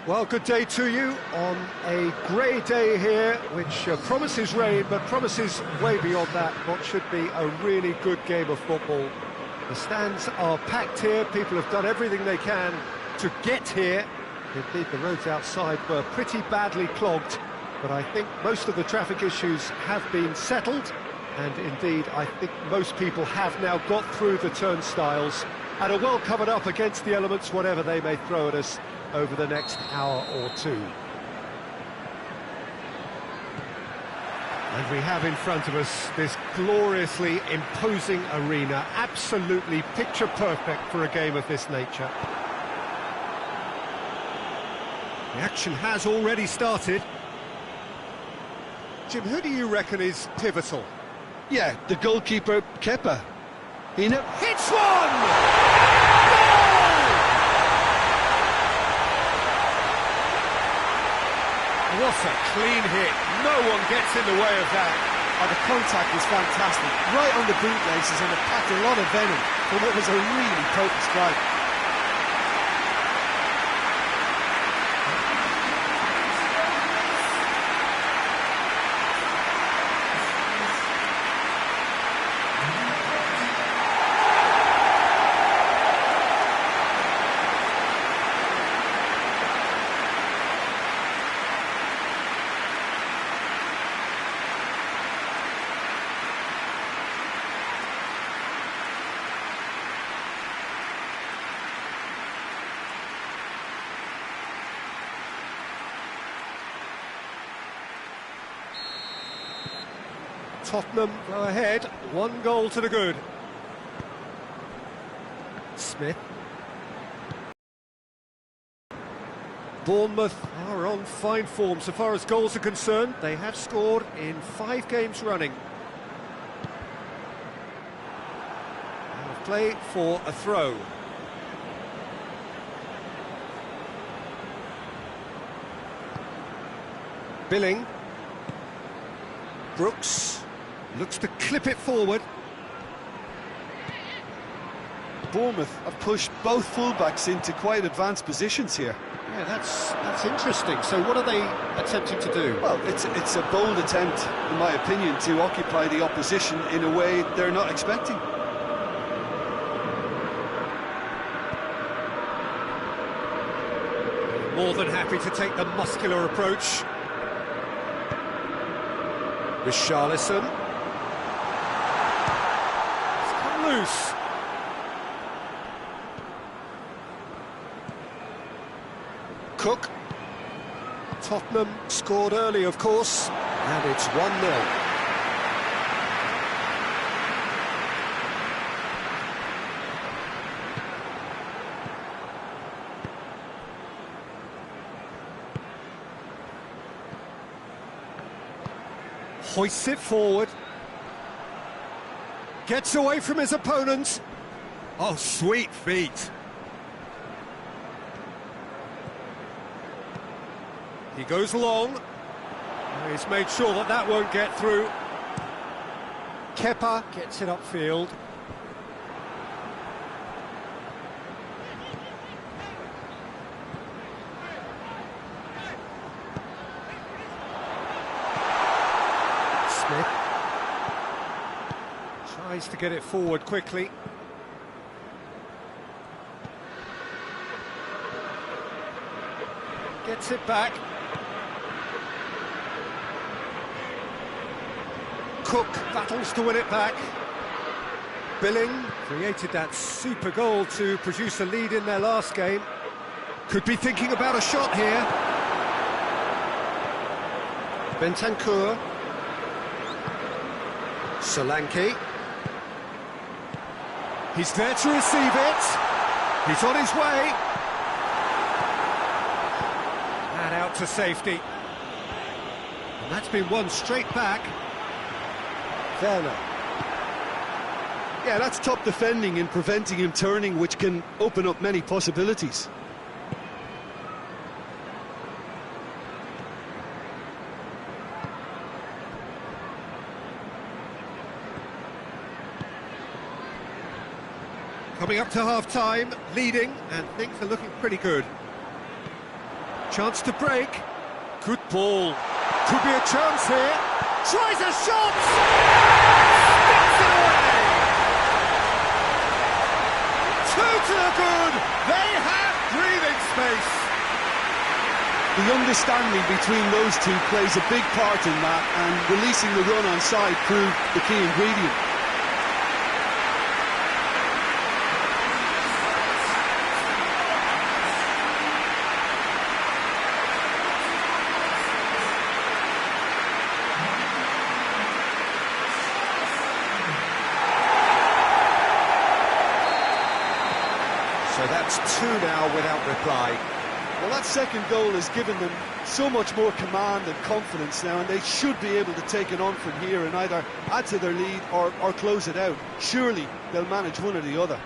Well, good day to you on a grey day here, which promises rain, but promises way beyond that what should be a really good game of football. The stands are packed here, people have done everything they can to get here. Indeed, the roads outside were pretty badly clogged, but I think most of the traffic issues have been settled, and indeed, I think most people have now got through the turnstiles and are well covered up against the elements, whatever they may throw at us over the next hour or two. And we have in front of us this gloriously imposing arena, absolutely picture perfect for a game of this nature. The action has already started. Jim, who do you reckon is pivotal? Yeah, the goalkeeper, Kepa. He hits one! What a clean hit. No one gets in the way of that. Oh, the contact was fantastic. Right on the bootlaces, and it packed a lot of venom for what was a really potent strike. Tottenham go ahead, 1 goal to the good. Smith. Bournemouth are on fine form so far as goals are concerned. They have scored in 5 games running. And play for a throw. Billing. Brooks. Looks to clip it forward. Bournemouth have pushed both fullbacks into quite advanced positions here. Yeah, that's interesting. So what are they attempting to do? Well, it's a bold attempt, in my opinion, to occupy the opposition in a way they're not expecting. More than happy to take the muscular approach. Richarlison. It's come loose. Cook. Tottenham scored early, of course, and it's 1-0. Hoists it forward. Gets away from his opponent. Oh, sweet feet. He goes long. He's made sure that that won't get through. Kepa gets it upfield. Smith tries to get it forward quickly. Gets it back. Cook battles to win it back. Billing created that super goal to produce a lead in their last game. Could be thinking about a shot here. Bentancur. Solanke. He's there to receive it. He's on his way. And out to safety. And that's been won straight back. Werner. Yeah, that's top defending and preventing him turning, which can open up many possibilities. Coming up to half-time, leading, and things are looking pretty good. Chance to break. Good ball. Could be a chance here. Tries a shot! Stops it away! Two to the good! They have breathing space! The understanding between those two plays a big part in that, and releasing the run on side proved the key ingredient. So that's two now without reply. Well, that second goal has given them so much more command and confidence now, and they should be able to take it on from here and either add to their lead or close it out. Surely they'll manage one or the other.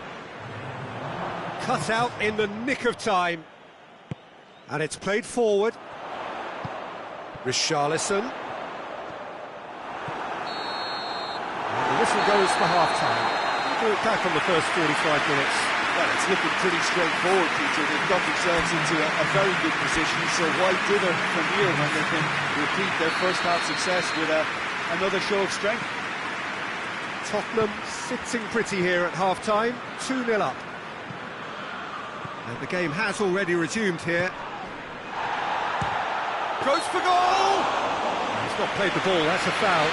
Cut out in the nick of time. And it's played forward. Richarlison. And the whistle goes for half-time. Do it back on the first 45 minutes. Well, it's looking pretty straightforward, Peter. They've got themselves into a very good position, so why dither from here when they can repeat their first-half success with another show of strength? Tottenham sitting pretty here at half-time, 2-0 up. And the game has already resumed here. Goes for goal! He's not played the ball, that's a foul.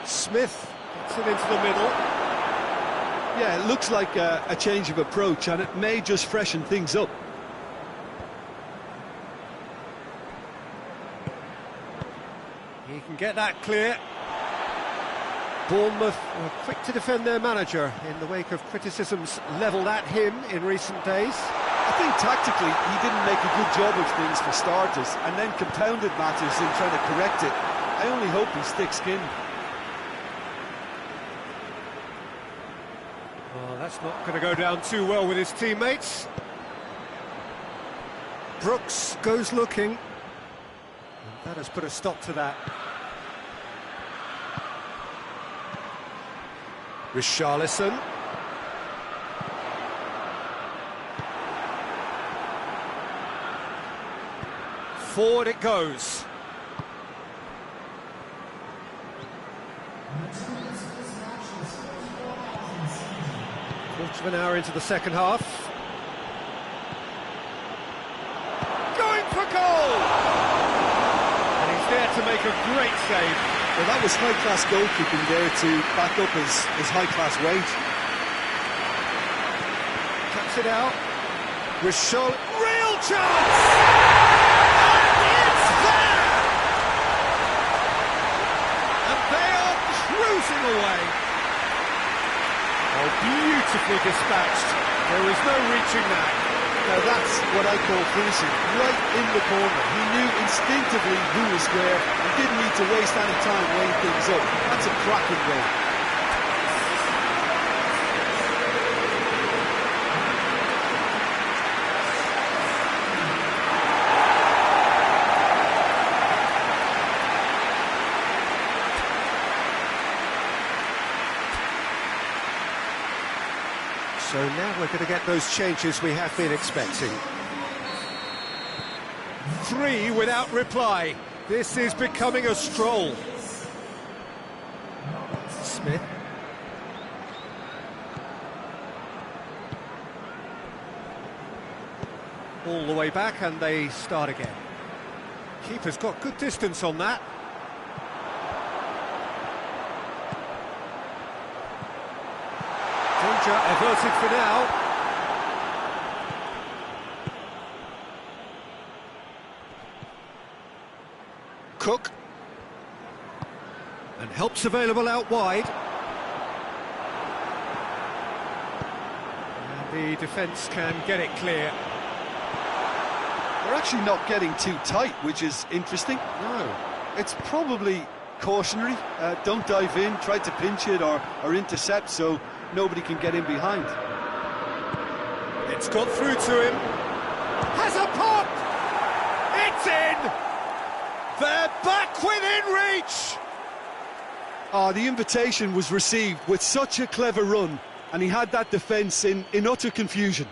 Smith gets it into the middle. Yeah, it looks like a change of approach, and it may just freshen things up. He can get that clear. Bournemouth were quick to defend their manager in the wake of criticisms levelled at him in recent days. I think tactically he didn't make a good job of things for starters, and then compounded matters in trying to correct it. I only hope he's thick-skinned. Well, that's not going to go down too well with his teammates. Brooks goes looking. And that has put a stop to that. Richarlison. Forward it goes. Quarter of an hour into the second half. Going for goal! And he's there to make a great save. Well, that was high-class goalkeeping there to back up his high-class weight. Cuts it out. Real chance! And it's there! And they are cruising away. Oh, beautifully dispatched. There is no reaching that. Now that's what I call finishing, right in the corner. He knew instinctively who was square and didn't need to waste any time weighing things up. That's a cracking goal. So now we're going to get those changes we have been expecting. 3 without reply. This is becoming a stroll. Smith. All the way back and they start again. Keeper's got good distance on that. Danger averted for now. Cook. And help's available out wide. And the defence can get it clear. They're actually not getting too tight, which is interesting. No. It's probably cautionary. Don't dive in, try to pinch it or intercept so nobody can get in behind. It's got through to him. Has a pop! It's in! They're back within reach! Oh, the invitation was received with such a clever run, and he had that defence in utter confusion.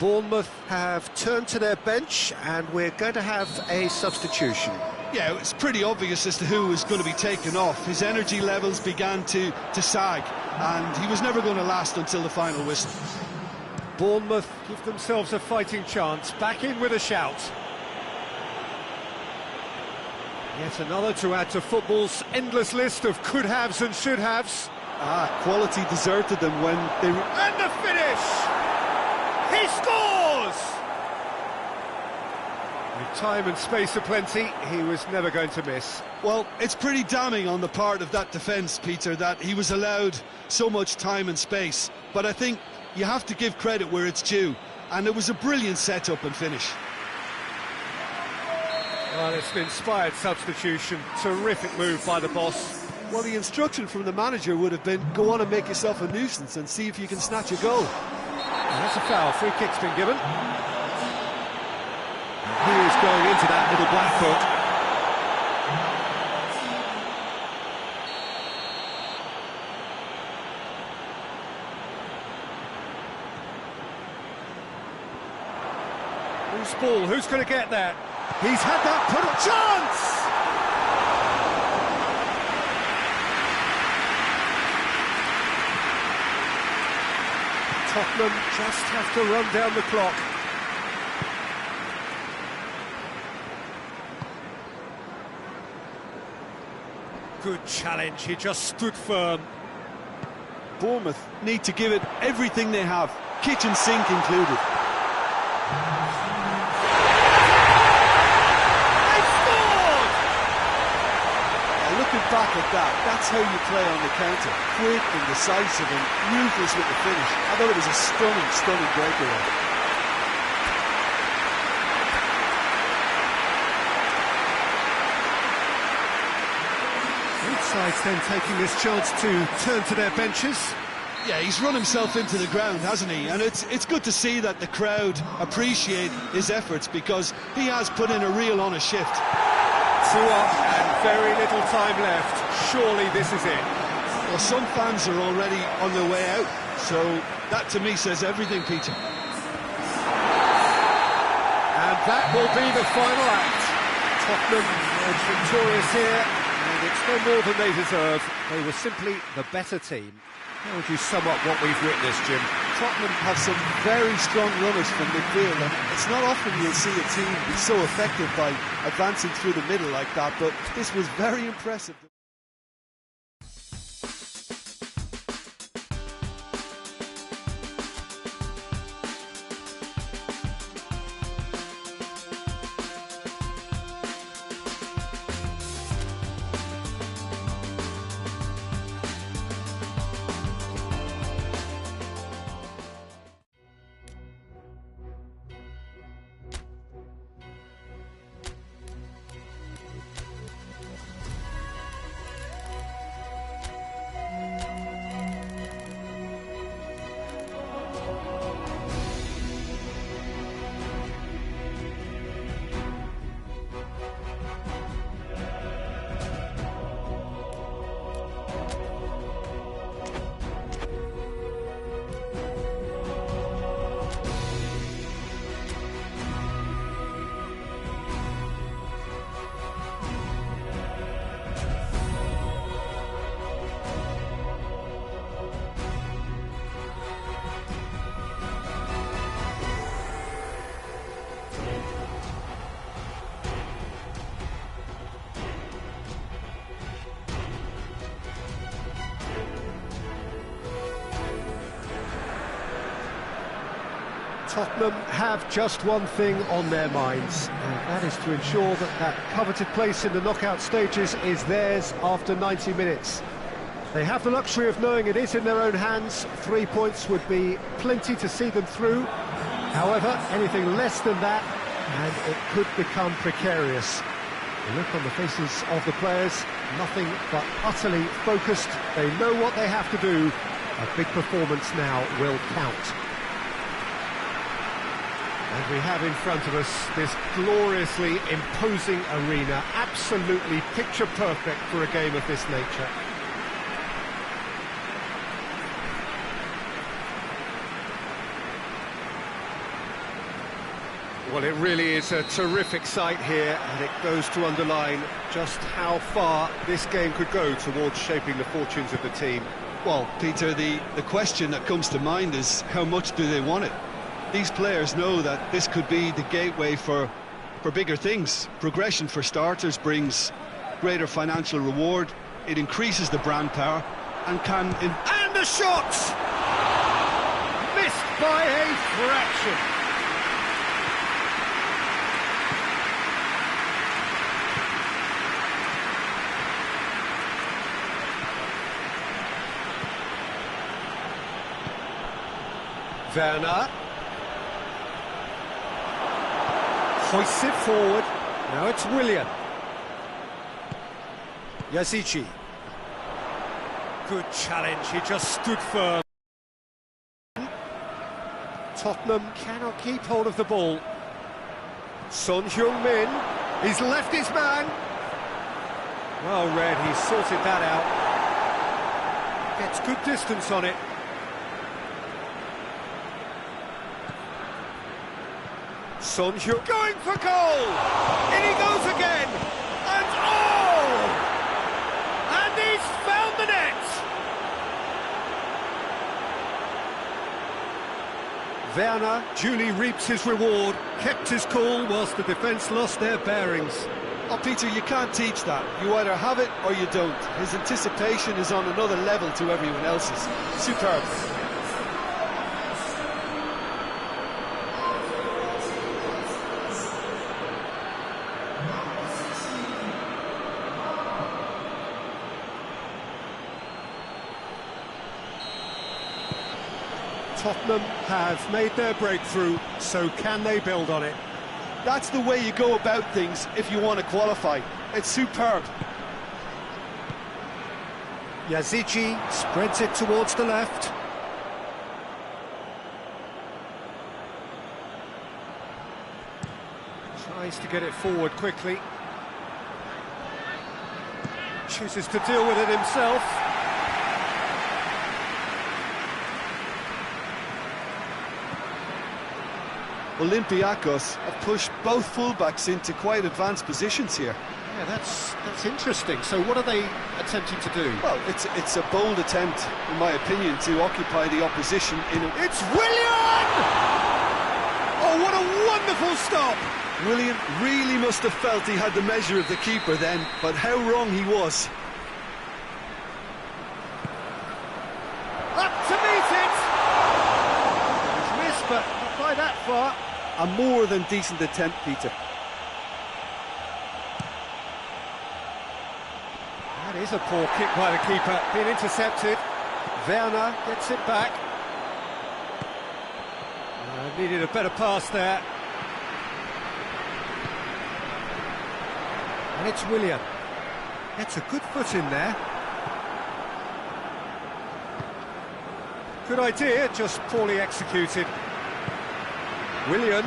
Bournemouth have turned to their bench, and we're going to have a substitution. Yeah, it's pretty obvious as to who was going to be taken off. His energy levels began to sag, and he was never going to last until the final whistle. Bournemouth give themselves a fighting chance, back in with a shout. Yet another to add to football's endless list of could-haves and should-haves. Quality deserted them when they... And the finish! He scores! With time and space aplenty, he was never going to miss. Well, it's pretty damning on the part of that defence, Peter, that he was allowed so much time and space. But I think you have to give credit where it's due, and it was a brilliant setup and finish. Well, it's an inspired substitution. Terrific move by the boss. Well, the instruction from the manager would have been, go on and make yourself a nuisance and see if you can snatch a goal. And that's a foul. Free kick's been given. He is going into that little black foot. Who's ball? Who's going to get that? He's had that put a chance! Tottenham just have to run down the clock. Good challenge, he just stood firm. Bournemouth need to give it everything they have, kitchen sink included. Looking back at that, that's how you play on the counter. Quick and decisive and ruthless with the finish. I thought it was a stunning, stunning breakaway. Both sides then taking this chance to turn to their benches. Yeah, he's run himself into the ground, hasn't he? And it's good to see that the crowd appreciate his efforts, because he has put in a real honest shift. 2 up and very little time left. Surely this is it. Well, some fans are already on their way out, so that to me says everything, Peter. And that will be the final act. Tottenham was victorious here, and it's no more than they deserve. They were simply the better team. How would you sum up what we've witnessed, Jim? Tottenham have some very strong runners from midfield, and it's not often you'll see a team be so effective by advancing through the middle like that, but this was very impressive. Tottenham have just one thing on their minds, and that is to ensure that that coveted place in the knockout stages is theirs after 90 minutes. They have the luxury of knowing it is in their own hands. 3 points would be plenty to see them through. However, anything less than that, and it could become precarious. The look on the faces of the players, nothing but utterly focused. They know what they have to do. A big performance now will count. And we have in front of us this gloriously imposing arena, absolutely picture perfect for a game of this nature. Well, it really is a terrific sight here, and it goes to underline just how far this game could go towards shaping the fortunes of the team. Well, Peter, the question that comes to mind is how much do they want it? These players know that this could be the gateway for bigger things. Progression, for starters, brings greater financial reward. It increases the brand power and can... And the shot! Missed by a fraction. Werner hoists it forward. Now it's Willian. Yazici. Good challenge, he just stood firm. Tottenham cannot keep hold of the ball. Son Heung-min, he's left his man. Well read, he's sorted that out. Gets good distance on it. Son Heung going for goal! In he goes again! And oh! And he's found the net! Werner duly reaps his reward, kept his cool whilst the defence lost their bearings. Oh, Peter, you can't teach that. You either have it or you don't. His anticipation is on another level to everyone else's. Superb. Tottenham have made their breakthrough, so can they build on it? That's the way you go about things if you want to qualify. It's superb. Yazici spreads it towards the left. Tries to get it forward quickly. Chooses to deal with it himself. Olympiacos have pushed both fullbacks into quite advanced positions here. Yeah, that's interesting. So what are they attempting to do? Well, it's a bold attempt, in my opinion, to occupy the opposition in a... It's Willian! Oh, what a wonderful stop! Willian really must have felt he had the measure of the keeper then, but how wrong he was. Up to meet it! He's missed, but not by that far. A more than decent attempt, Peter. That is a poor kick by the keeper, being intercepted. Werner gets it back. Needed a better pass there. And it's Willian. Gets a good foot in there. Good idea, just poorly executed. Willian.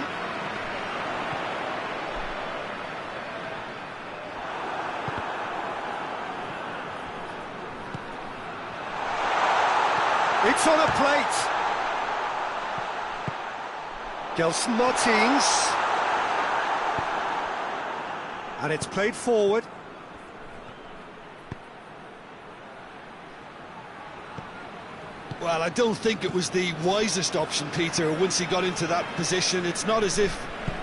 It's on a plate. Gelson Martins. And it's played forward. Well, I don't think it was the wisest option, Peter, once he got into that position. It's not as if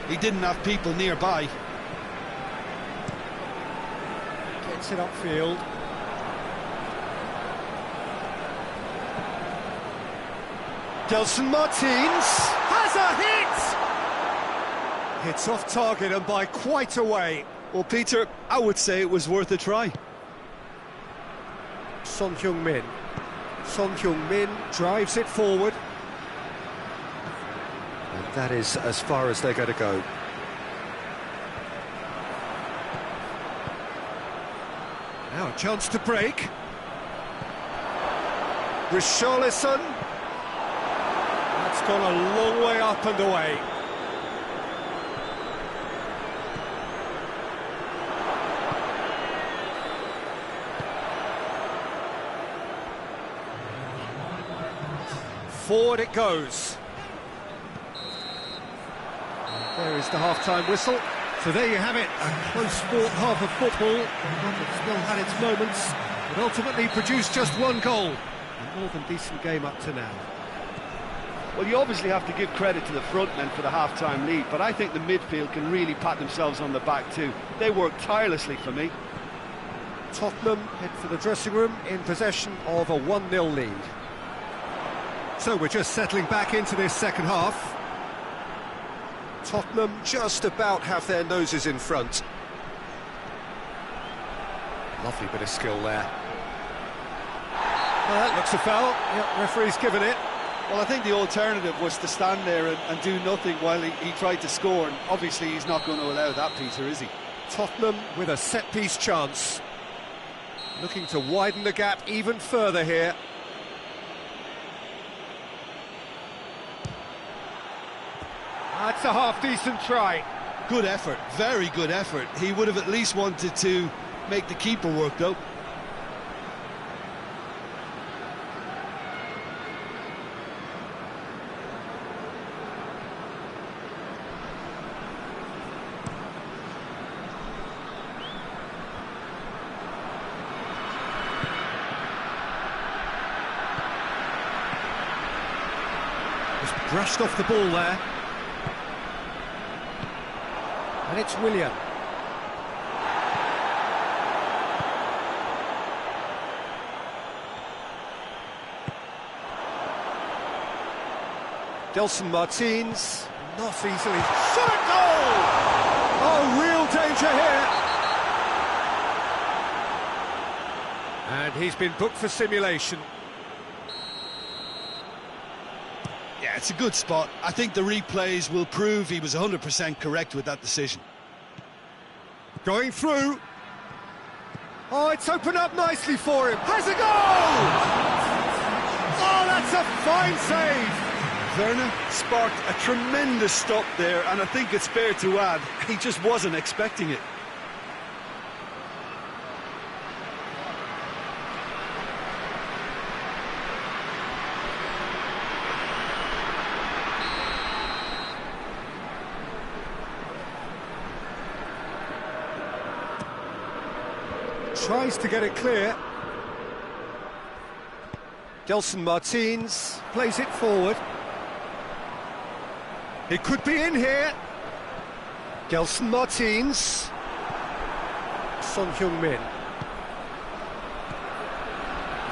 he didn't have people nearby. Gets it upfield. Gelson Martins has a hit! It's off target and by quite a way. Well, Peter, I would say it was worth a try. Son Heung-min. Son Heung-min drives it forward. And that is as far as they're going to go. Now a chance to break. Richarlison. That's gone a long way up and away. Forward it goes. There is the half-time whistle. So there you have it, a close-fought half of football. It's still had its moments, but ultimately produced just one goal. A more than decent game up to now. Well, you obviously have to give credit to the front men for the half-time lead, but I think the midfield can really pat themselves on the back too. They worked tirelessly for me. Tottenham head for the dressing room in possession of a 1-0 lead. So we're just settling back into this second half. Tottenham just about have their noses in front. Lovely bit of skill there. Well, that looks a foul. Yep, referee's given it. Well, I think the alternative was to stand there and do nothing while he tried to score, and obviously he's not going to allow that, Peter, is he? Tottenham with a set-piece chance. Looking to widen the gap even further here. That's a half-decent try. Good effort, very good effort. He would have at least wanted to make the keeper work, though. Just brushed off the ball there. And it's Willian. Gelson Martins, not easily. Shot at goal! Oh, real danger here. And he's been booked for simulation. Yeah, it's a good spot. I think the replays will prove he was 100% correct with that decision. Going through. Oh, it's opened up nicely for him. Has a goal! Oh, that's a fine save. Werner sparked a tremendous stop there, and I think it's fair to add, he just wasn't expecting it. Tries to get it clear. Gelson Martins plays it forward. It could be in here. Gelson Martins. Son Heung-min.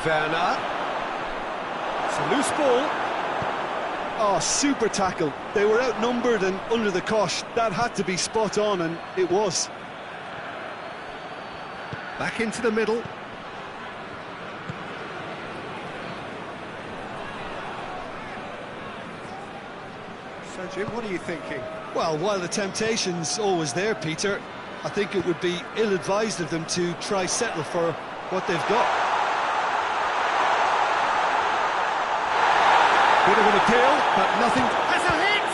Werner. It's a loose ball. Oh, super tackle. They were outnumbered and under the cosh. That had to be spot on, and it was. Back into the middle. So, Jim, what are you thinking? Well, while the temptation's always there, Peter, I think it would be ill-advised of them to try settle for what they've got. Bit of an appeal, but nothing. Has a hit!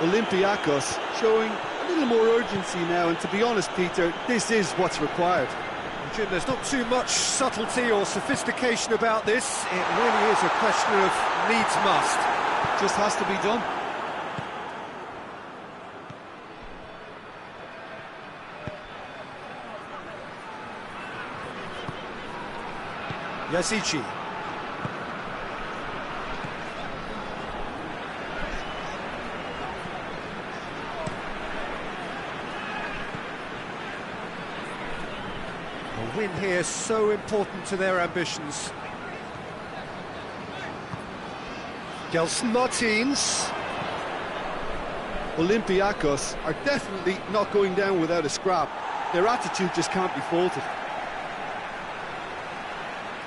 Olympiacos showing a little more urgency now, and to be honest, Peter, this is what's required. Jim, there's not too much subtlety or sophistication about this. It really is a question of needs must. Just has to be done. Yazici. A win here so important to their ambitions. Gelson Martins. Olympiacos are definitely not going down without a scrap. Their attitude just can't be faulted.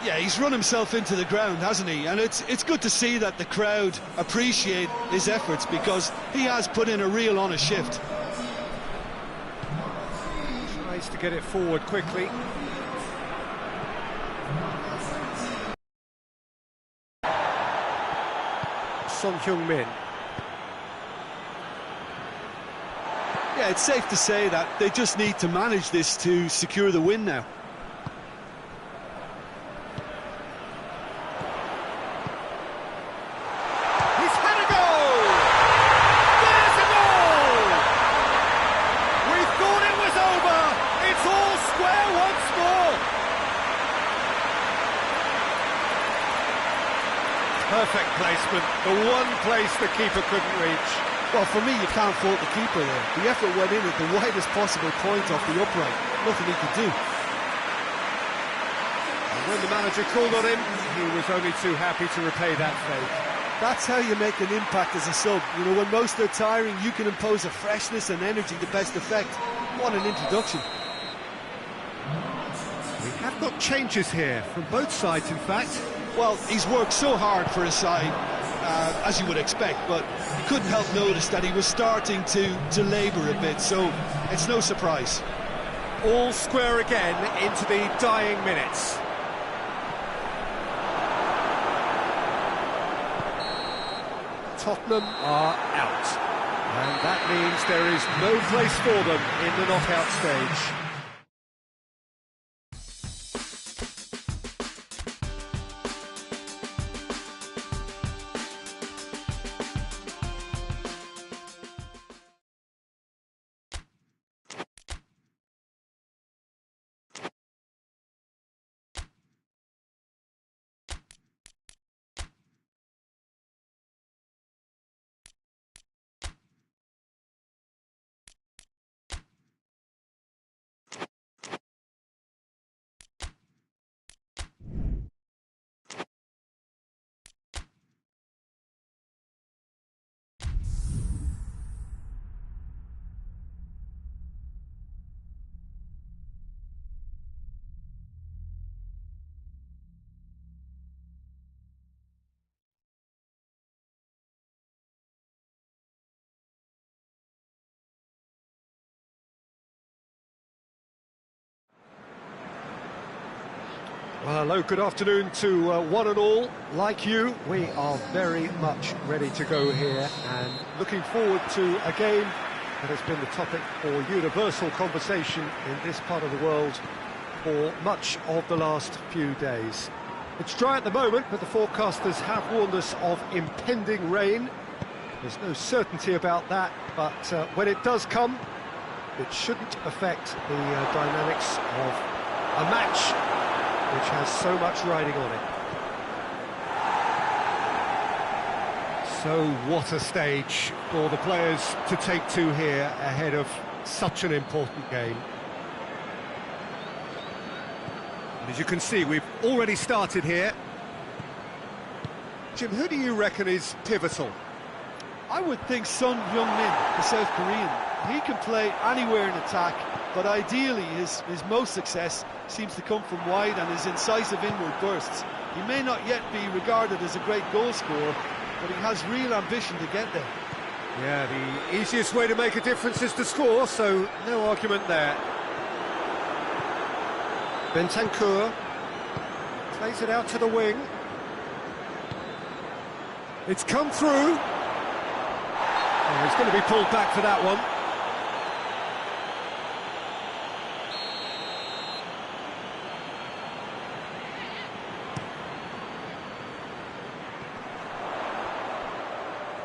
Yeah, he's run himself into the ground, hasn't he? And it's good to see that the crowd appreciate his efforts, because he has put in a real honest shift. Tries to get it forward quickly. Son Heung-min. Yeah, it's safe to say that they just need to manage this to secure the win now. place the keeper couldn't reach. Well, for me, you can't fault the keeper there. The effort went in at the widest possible point off the upright. Nothing he could do. And when the manager called on him, he was only too happy to repay that favour. That's how you make an impact as a sub. You know, when most are tiring, you can impose a freshness and energy to best effect. What an introduction. We have got changes here from both sides, in fact. Well, he's worked so hard for his side, as you would expect, but you couldn't help notice that he was starting to labour a bit, so it's no surprise. All square again into the dying minutes. Tottenham are out, and that means there is no place for them in the knockout stage. Well, hello, good afternoon to one and all. Like you, we are very much ready to go here and looking forward to a game that has been the topic for universal conversation in this part of the world for much of the last few days. It's dry at the moment, but the forecasters have warned us of impending rain. There's no certainty about that, but when it does come, it shouldn't affect the dynamics of a match which has so much riding on it. So what a stage for the players to take to here ahead of such an important game. And as you can see, we've already started here. Jim, who do you reckon is pivotal? I would think Son Heung-min, the South Korean. He can play anywhere in attack, but ideally his most success seems to come from wide and his incisive inward bursts. He may not yet be regarded as a great goal scorer, but he has real ambition to get there. Yeah, the easiest way to make a difference is to score, so no argument there. Bentancur plays it out to the wing. It's come through. Oh, he's going to be pulled back for that one.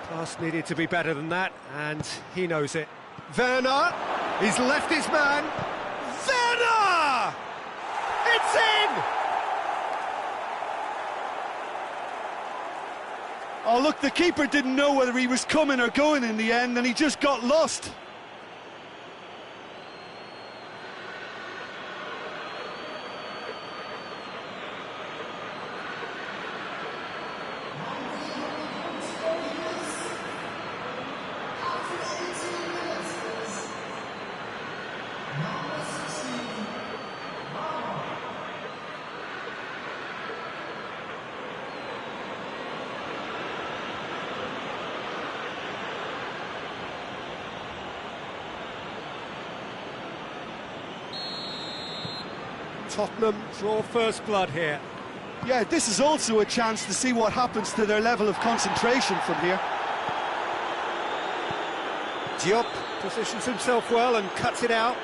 Class needed to be better than that, and he knows it. Werner, he's left his man. Werner! It's in! Oh, look, the keeper didn't know whether he was coming or going in the end, and he just got lost. Tottenham draw first blood here. Yeah, this is also a chance to see what happens to their level of concentration from here. Diop positions himself well and cuts it out.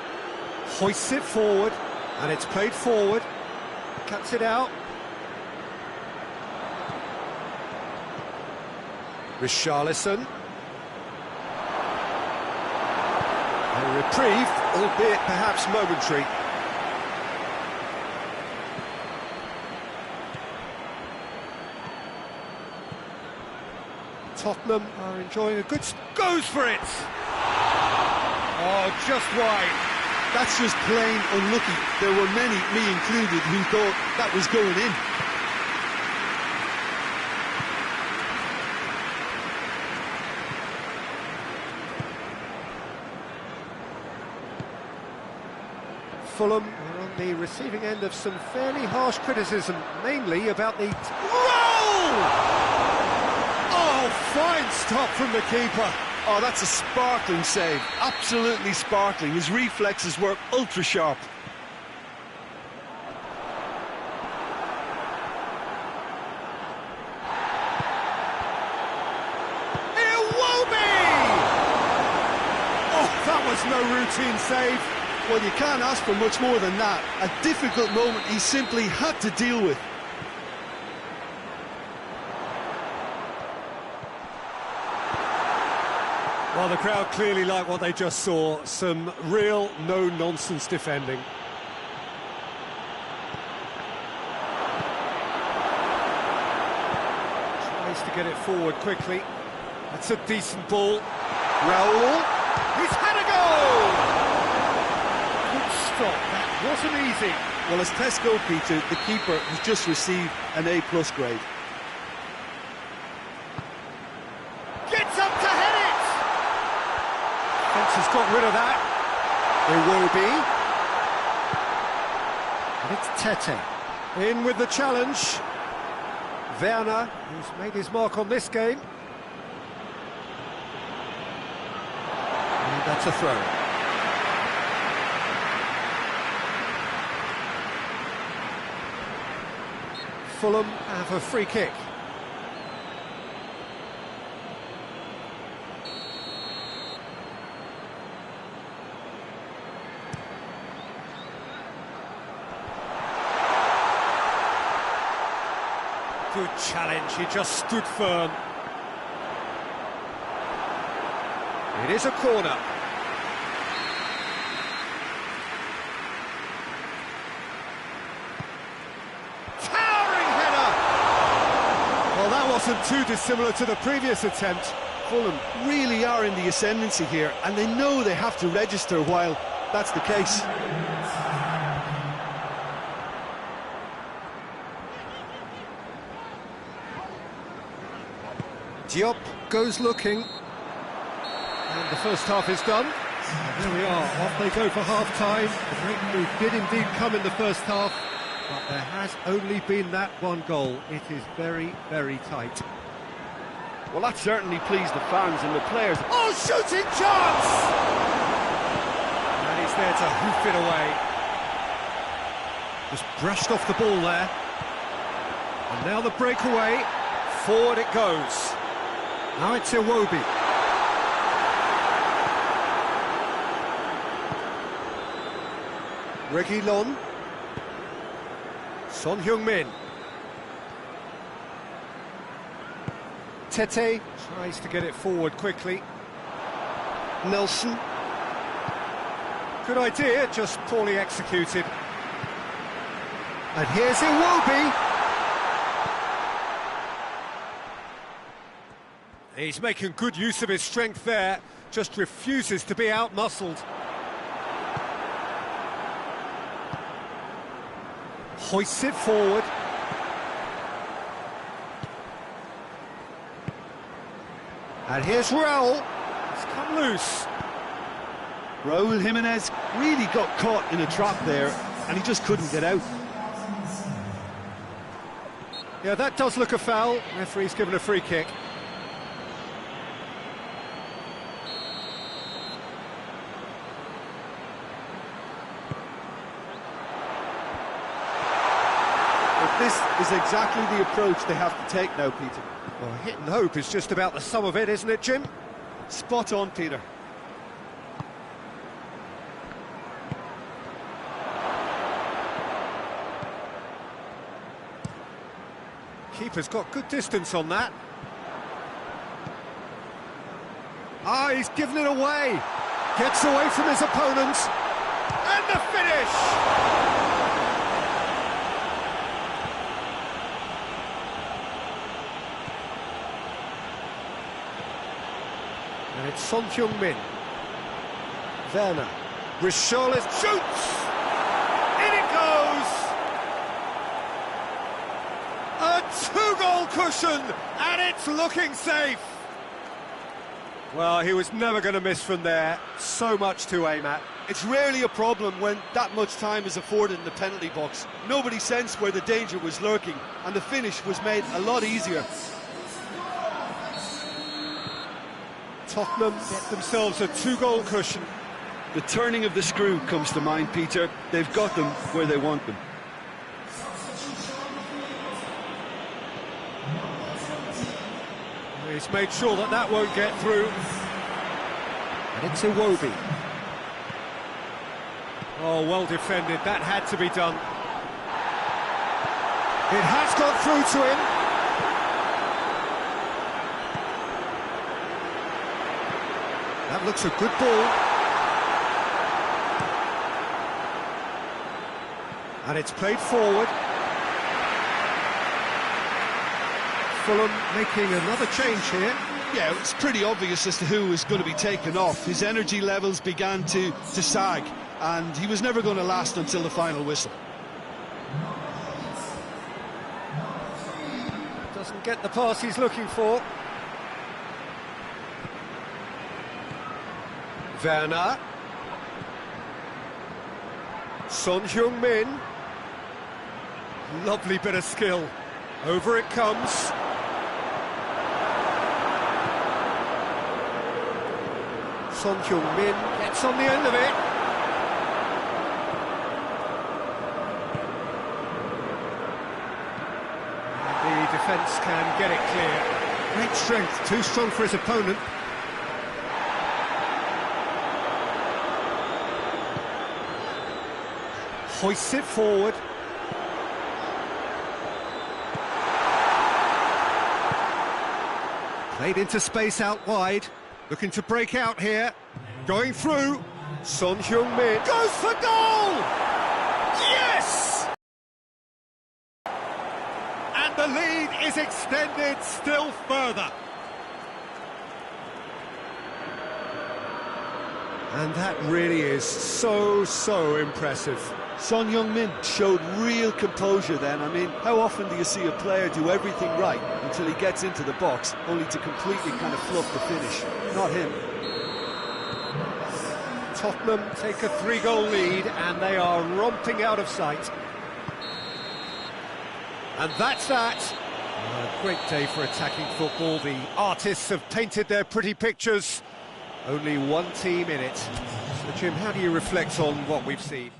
Hoists it forward, and it's played forward. Cuts it out. Richarlison. A reprieve, albeit perhaps momentary. Tottenham are enjoying a good... Goes for it! Oh, just wide. That's just plain unlucky. There were many, me included, who thought that was going in. Fulham are on the receiving end of some fairly harsh criticism, mainly about the... Roll! Oh, fine stop from the keeper. Oh, that's a sparkling save. Absolutely sparkling. His reflexes were ultra sharp. Iwobi! Oh, that was no routine save. Well, you can't ask for much more than that. A difficult moment he simply had to deal with. Well, the crowd clearly like what they just saw. Some real no-nonsense defending. Tries to get it forward quickly. That's a decent ball. Raul. He's had a goal! Good stop. That wasn't easy. Well, as test goalkeeper, the keeper has just received an A+ grade. Gets up to head it! Fence has got rid of that. Iwobi. And it's Tete. In with the challenge. Werner, who's made his mark on this game. And that's a throw. Fulham have a free kick. Good challenge, he just stood firm. It is a corner. Towering header! Well, that wasn't too dissimilar to the previous attempt. Fulham really are in the ascendancy here, and they know they have to register while that's the case. Diop goes looking. And the first half is done. And there we are, off they go for half-time. The breakthrough did indeed come in the first half, but there has only been that one goal. It is very, very tight. Well, that certainly pleased the fans and the players. Oh, shooting chance! And he's there to hoof it away. Just brushed off the ball there. And now the breakaway. Forward it goes. Now it's Iwobi. Reguilon. Son Heung-min. Tete tries to get it forward quickly. Nelson. Good idea, just poorly executed. And here's Iwobi. He's making good use of his strength there, just refuses to be out-muscled. Hoists it forward. And here's Raul. It's come loose. Raul Jimenez really got caught in a trap there, and he just couldn't get out. Yeah, that does look a foul. Referee's given a free kick. This is exactly the approach they have to take now, Peter. Well, hit and hope is just about the sum of it, isn't it, Jim? Spot on, Peter. Keeper's got good distance on that. Ah, he's given it away. Gets away from his opponents. And the finish! And it's Son Heung-min. Werner. Richarlison shoots! In it goes! A two-goal cushion, and it's looking safe! Well, he was never going to miss from there. So much to aim at. It's rarely a problem when that much time is afforded in the penalty box. Nobody sensed where the danger was lurking, and the finish was made a lot easier. Tottenham get themselves a two-goal cushion. The turning of the screw comes to mind, Peter. They've got them where they want them. He's made sure that that won't get through. And it's Iwobi. Oh, well defended. That had to be done. It has got through to him. That looks a good ball. And it's played forward. Fulham making another change here. Yeah, it's pretty obvious as to who was going to be taken off. His energy levels began to sag, and he was never going to last until the final whistle. Doesn't get the pass he's looking for. Werner. Son Heung-min. Lovely bit of skill. Over it comes. Son Heung-min gets on the end of it. The defence can get it clear. Great strength, too strong for his opponent. Hoists it forward. Played into space out wide. Looking to break out here. Going through. Son Heung-min goes for goal! Yes! And the lead is extended still further. And that really is so impressive. Son Heung-min showed real composure then. I mean, how often do you see a player do everything right until he gets into the box, only to completely kind of fluff the finish? Not him. Tottenham take a 3-goal lead, and they are romping out of sight. And that's that. A great day for attacking football. The artists have painted their pretty pictures. Only one team in it. So, Jim, how do you reflect on what we've seen?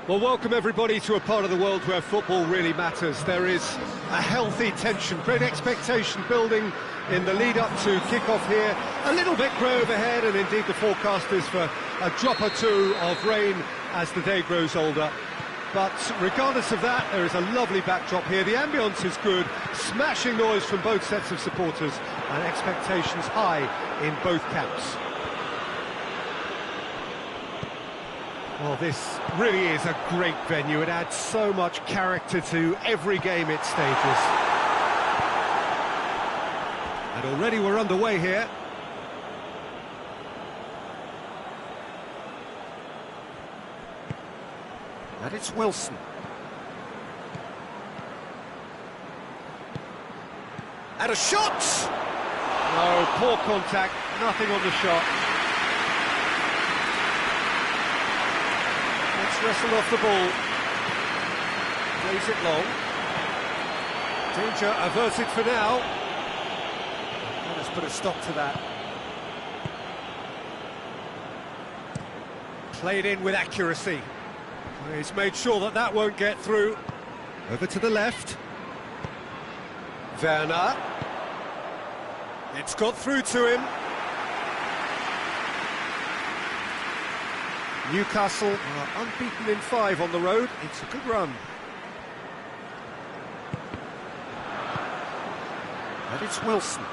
Well, welcome everybody to a part of the world where football really matters. There is a healthy tension, great expectation building in the lead-up to kick-off here. A little bit grey overhead, and indeed the forecast is for a drop or two of rain as the day grows older. But regardless of that, there is a lovely backdrop here. The ambience is good, smashing noise from both sets of supporters, and expectations high in both camps. Well, this really is a great venue. It adds so much character to every game it stages. And already we're underway here. And it's Wilson. And a shot! No, poor contact, nothing on the shot. Let's wrestle off the ball. Plays it long. Danger averted for now. Let us put a stop to that. Played in with accuracy. He's made sure that that won't get through. Over to the left. Werner. It's got through to him. Newcastle are unbeaten in 5 on the road. It's a good run. And it's Wilson.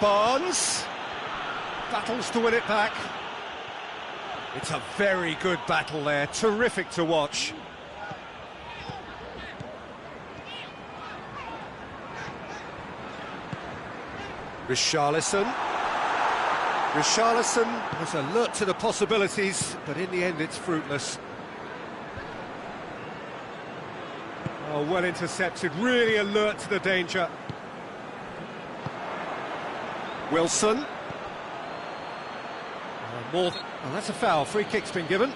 Barnes battles to win it back. It's a very good battle there, terrific to watch. Richarlison was alert to the possibilities, but in the end it's fruitless. Oh, well intercepted, really alert to the danger. Wilson. Oh, that's a foul. Free kick's been given.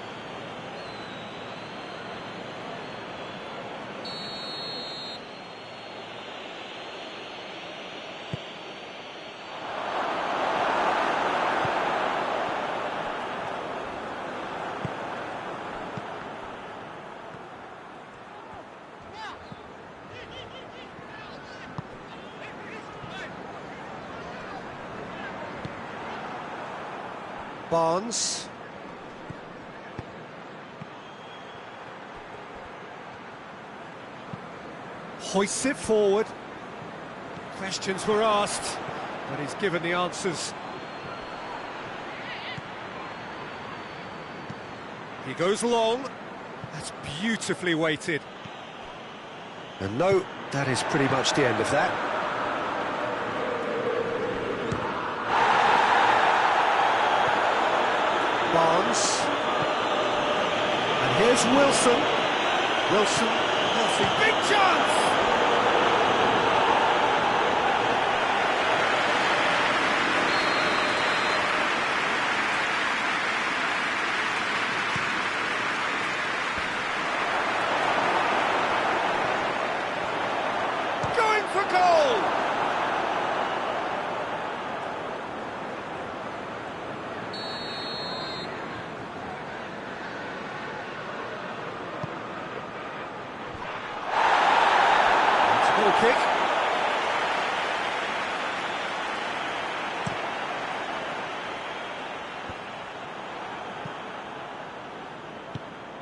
Barnes. Hoists it forward. Questions were asked, but he's given the answers. He goes long. That's beautifully weighted. And no, that is pretty much the end of that. Barnes. And here's Wilson. Wilson, passing, big chance! Going for goal! Kick.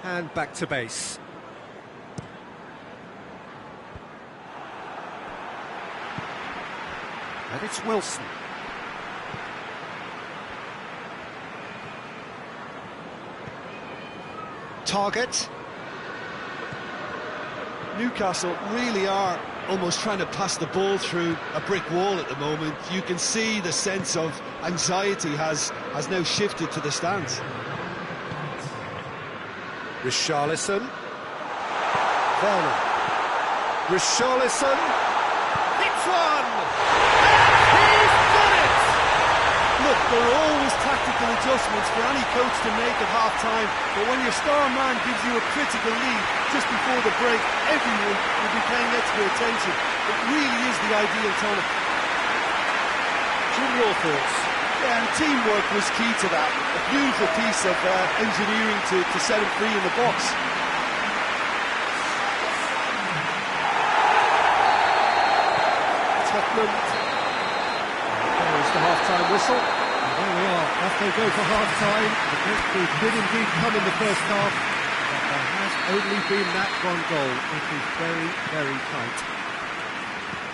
And back to base. And it's Wilson. Target. Newcastle really are almost trying to pass the ball through a brick wall at the moment. You can see the sense of anxiety has now shifted to the stands. Richarlison. Werner. Richarlison. Hits one! He's done it! Look, there are always tactical adjustments for any coach to make at half-time, but when your star man gives you a critical lead just before the break, everyone will be paying extra attention. It really is the ideal time. Jim, your thoughts? Yeah, and teamwork was key to that. A beautiful piece of engineering to set him free in the box. Tottenham. There's the half-time whistle. And there we are, off they go for half-time. The breakthrough did indeed come in the first half, but there has only been that one goal. It is very, very tight.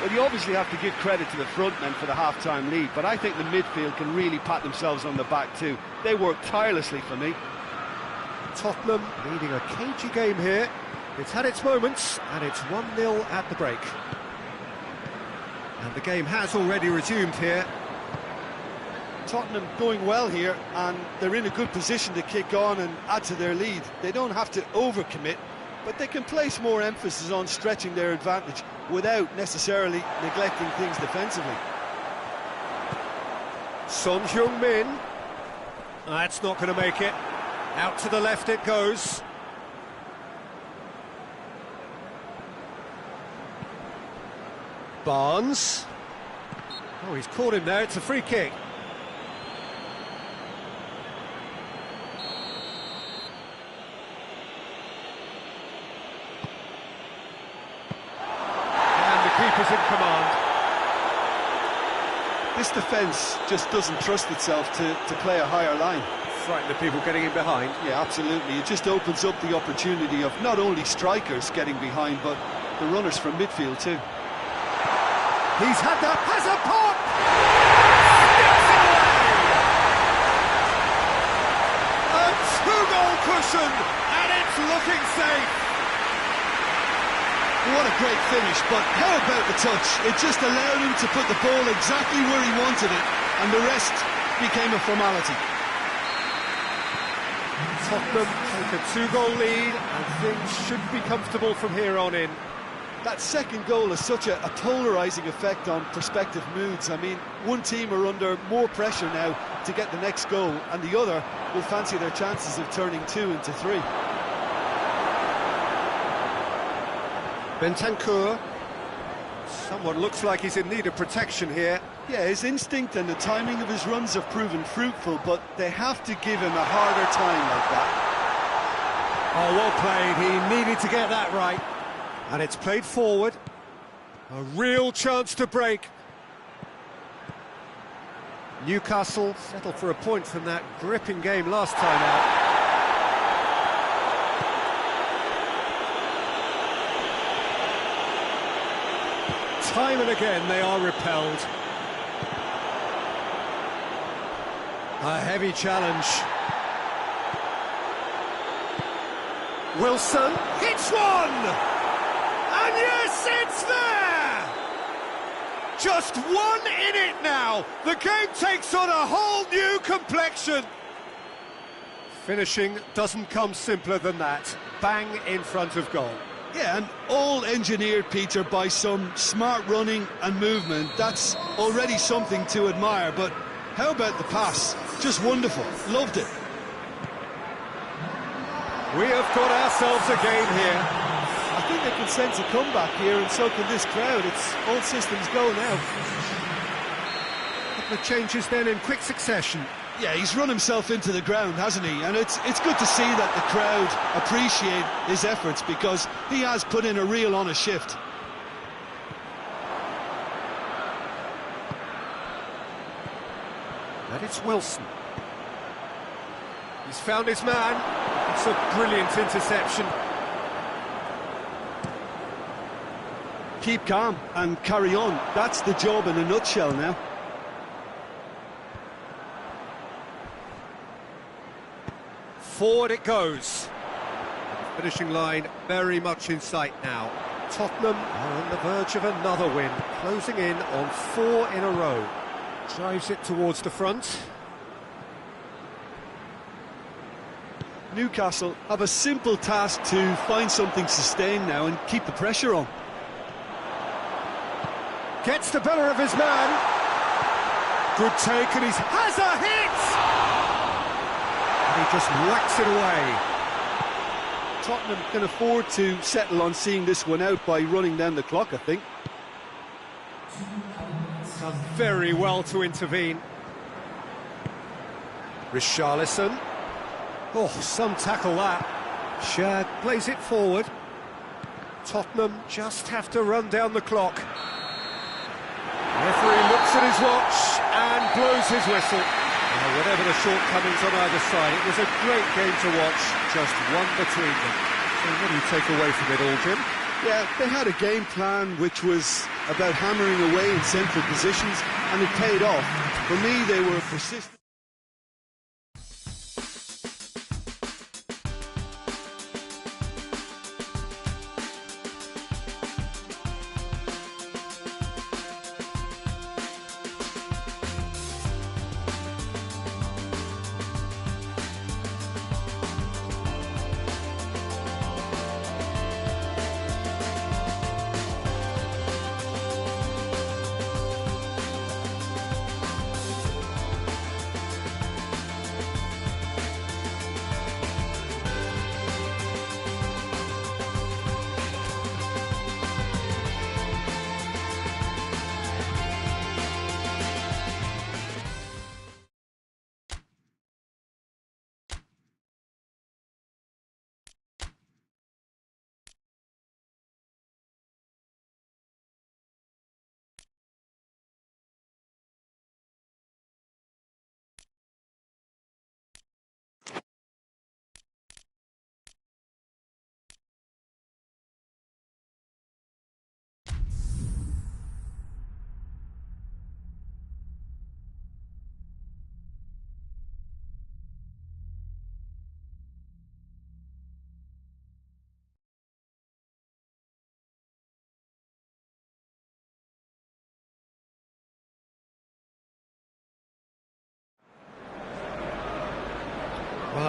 Well, you obviously have to give credit to the front men for the half-time lead, but I think the midfield can really pat themselves on the back too. They worked tirelessly for me. Tottenham leading a cagey game here. It's had its moments, and it's 1-0 at the break. And the game has already resumed here. Tottenham going well here, and they're in a good position to kick on and add to their lead. They don't have to overcommit, but they can place more emphasis on stretching their advantage without necessarily neglecting things defensively. Son Heung-min. That's not going to make it. Out to the left it goes. Barnes. Oh, he's caught him there. It's a free kick. And the keeper's in command. This defence just doesn't trust itself to play a higher line. Frighten the people getting in behind. Yeah, absolutely. It just opens up the opportunity of not only strikers getting behind, but the runners from midfield too. He's had that, has a pop! A two-goal cushion, and it's looking safe. What a great finish, but how about the touch? It just allowed him to put the ball exactly where he wanted it, and the rest became a formality. Tottenham take a two-goal lead, and things should be comfortable from here on in. That second goal has such a polarising effect on prospective moods. I mean, one team are under more pressure now to get the next goal, and the other will fancy their chances of turning 2 into 3. Bentancur. Someone looks like he's in need of protection here. Yeah, his instinct and the timing of his runs have proven fruitful, but they have to give him a harder time like that. Oh, well played. He needed to get that right. And it's played forward. A real chance to break. Newcastle settled for a point from that gripping game last time out. Time and again they are repelled. A heavy challenge. Wilson hits one! And yes, it's there! Just one in it now. The game takes on a whole new complexion. Finishing doesn't come simpler than that. Bang in front of goal. Yeah, and all engineered, Peter, by some smart running and movement. That's already something to admire, but how about the pass? Just wonderful. Loved it. We have got ourselves a game here. I think they can sense a comeback here, and so can this crowd. It's all systems go now. A couple of changes then in quick succession. Yeah, he's run himself into the ground, hasn't he? And it's good to see that the crowd appreciate his efforts, because he has put in a real honest shift. And it's Wilson. He's found his man. It's a brilliant interception. Keep calm and carry on. That's the job in a nutshell now. Forward it goes. Finishing line very much in sight now. Tottenham are on the verge of another win, closing in on 4 in a row. Drives it towards the front. Newcastle have a simple task to find something sustained now and keep the pressure on. Gets the better of his man. Good take, and he has a hit! And he just whacks it away. Tottenham can afford to settle on seeing this one out by running down the clock, I think. Done very well to intervene. Richarlison. Oh, some tackle that. Shad plays it forward. Tottenham just have to run down the clock. Referee looks at his watch and blows his whistle. Whatever the shortcomings on either side, it was a great game to watch, just one between them. So what do you take away from it all, Jim? Yeah, they had a game plan which was about hammering away in central positions, and it paid off. For me, they were persistent.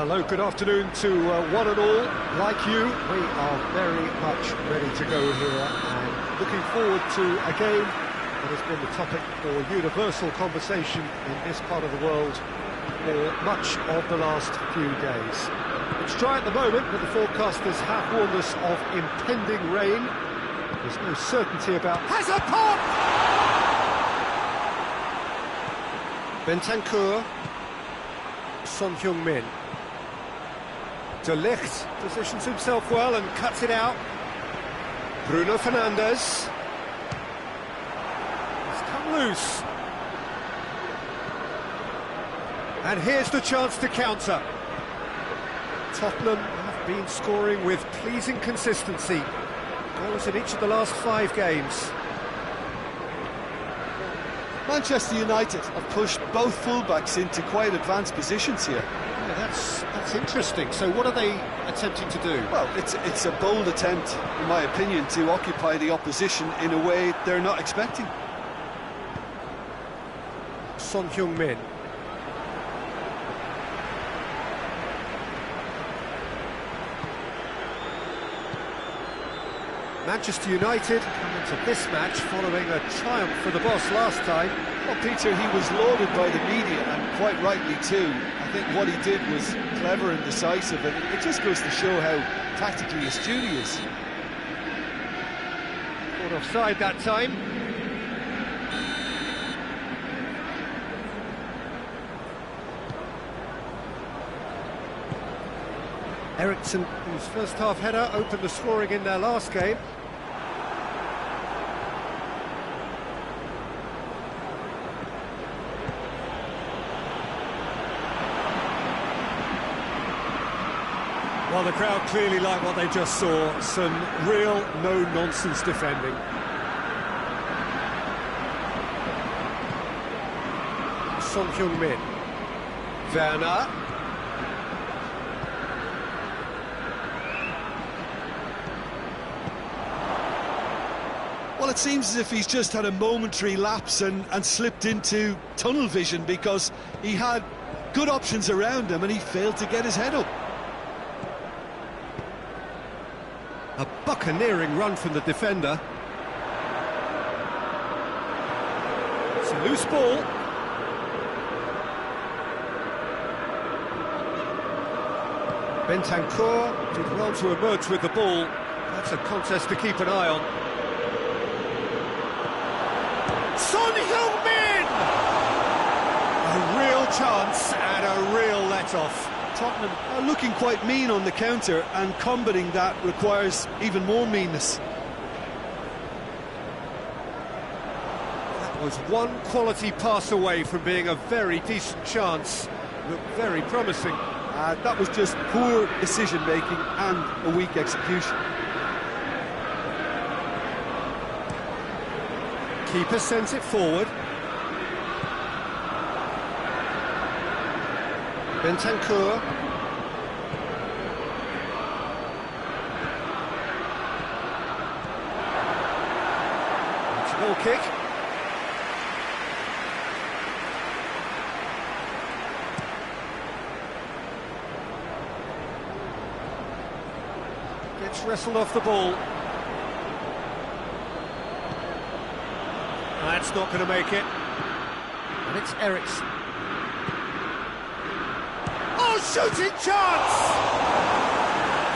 Hello, good afternoon to one and all. Like you, we are very much ready to go here and looking forward to a game that has been the topic for universal conversation in this part of the world for much of the last few days. It's dry at the moment, but the forecasters have warned us of impending rain. There's no certainty about... Has a pop! Bentancur, Son Heung-min. De Ligt positions himself well and cuts it out. Bruno Fernandes. It's come loose. And here's the chance to counter. Tottenham have been scoring with pleasing consistency. Goals in each of the last 5 games. Manchester United have pushed both fullbacks into quite advanced positions here. Yeah, that's interesting. So what are they attempting to do? Well, it's a bold attempt, in my opinion, to occupy the opposition in a way they're not expecting. Son Heung-min. Manchester United come into this match following a triumph for the boss last time. Well, Peter, he was lauded by the media, and quite rightly too. I think what he did was clever and decisive, and it just goes to show how tactically astute he is. Caught offside that time. Eriksson, whose first half header opened the scoring in their last game. Well, the crowd clearly like what they just saw. Some real no-nonsense defending. Son Heung-min. Werner. Well, it seems as if he's just had a momentary lapse and slipped into tunnel vision, because he had good options around him and he failed to get his head up. A buccaneering run from the defender. It's a loose ball. Bentancur did well to emerge with the ball. That's a contest to keep an eye on. Son Heung-min! A real chance and a real let-off. Tottenham are looking quite mean on the counter, and combating that requires even more meanness. That was one quality pass away from being a very decent chance. Looked very promising. That was just poor decision-making and a weak execution. Keeper sends it forward. Bentancur. It's a goal kick. Gets wrestled off the ball. That's not going to make it. And it's Eriksson. Oh, shooting chance!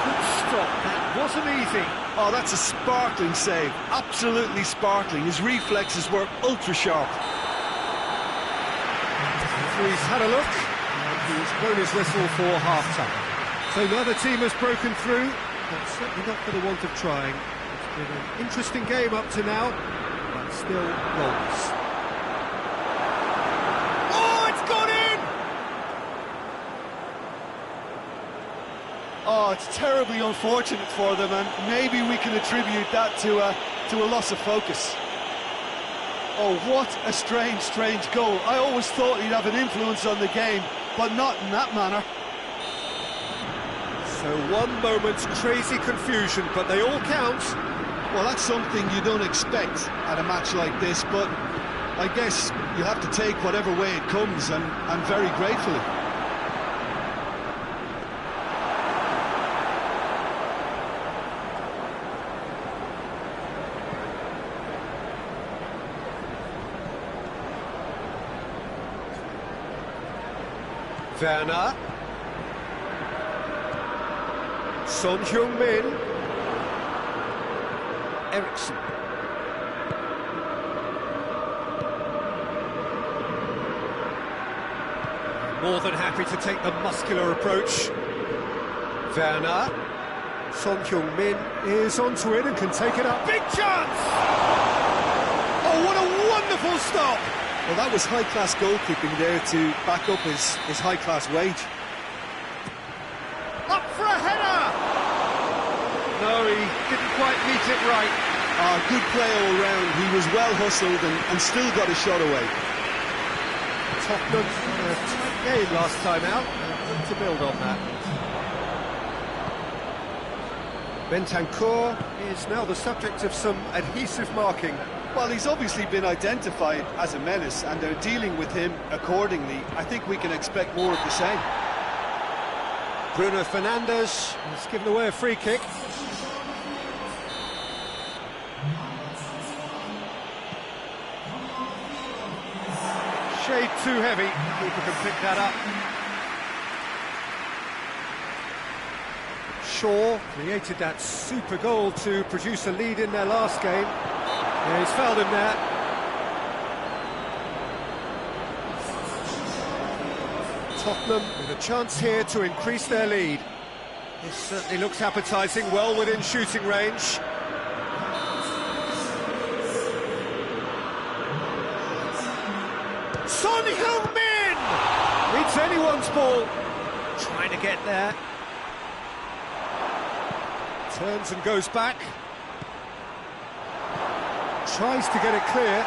Good stop, that wasn't easy. Oh, that's a sparkling save. Absolutely sparkling. His reflexes were ultra-sharp. He's had a look, and he's blown his whistle for half-time. So neither team has broken through, but certainly not for the want of trying. It's been an interesting game up to now. Still goals. Oh, it's gone in! Oh, it's terribly unfortunate for them, and maybe we can attribute that to a loss of focus. Oh, what a strange goal. I always thought he'd have an influence on the game, but not in that manner. So one moment's crazy confusion, but they all count. Well, that's something you don't expect at a match like this, but I guess you have to take whatever way it comes, and very gratefully. Werner. Son Heung-min. Eriksson. More than happy to take the muscular approach. Werner. Son Heung-min is onto it and can take it up. Big chance! Oh, what a wonderful stop! Well, that was high-class goalkeeping there to back up his high-class wage. Up for a header! No, he didn't quite meet it right. Good play all round. He was well hustled and still got a shot away. Tottenham had a tight game last time out. Good to build on that. Bentancur is now the subject of some adhesive marking. Well, he's obviously been identified as a menace, and they're dealing with him accordingly. I think we can expect more of the same. Bruno Fernandes has given away a free kick. Shade too heavy. Keeper can pick that up. Shaw created that super goal to produce a lead in their last game. Yeah, he's fouled him there. Tottenham with a chance here to increase their lead. This certainly looks appetising, well within shooting range. Son Heung-min! It's anyone's ball. Trying to get there. Turns and goes back. Tries to get it clear.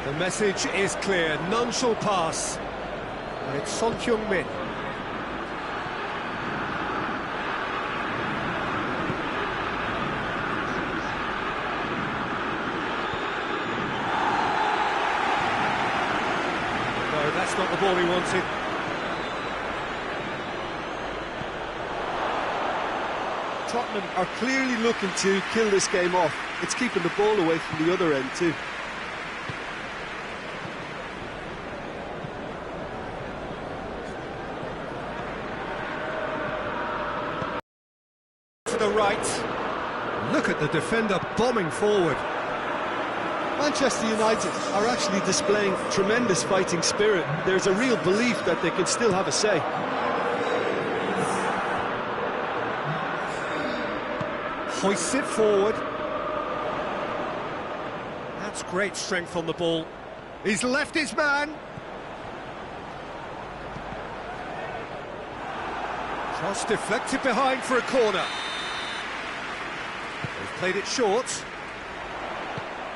The message is clear, none shall pass. And it's Son Heung-min. No, that's not the ball he wanted. Tottenham are clearly looking to kill this game off. It's keeping the ball away from the other end too. To the right. Look at the defender bombing forward. Manchester United are actually displaying tremendous fighting spirit. There's a real belief that they can still have a say. Hoists it forward. That's great strength on the ball. He's left his man. Cross deflected behind for a corner. They've played it short.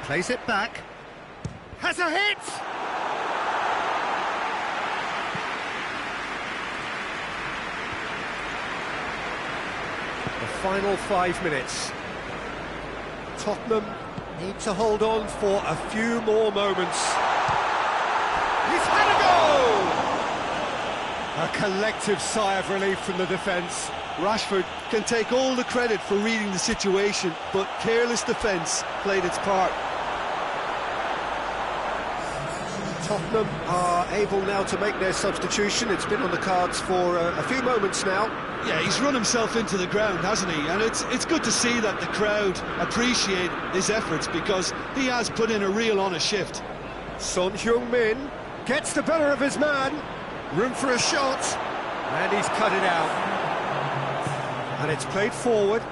Plays it back. Has a hit! The final 5 minutes. Tottenham need to hold on for a few more moments. He's had a goal! A collective sigh of relief from the defence. Rashford can take all the credit for reading the situation, but careless defence played its part. Tottenham are able now to make their substitution. It's been on the cards for a few moments now. Yeah, he's run himself into the ground, hasn't he? And it's good to see that the crowd appreciate his efforts, because he has put in a real honest shift. Son Heung-min gets the better of his man. Room for a shot. And he's cut it out. And it's played forward.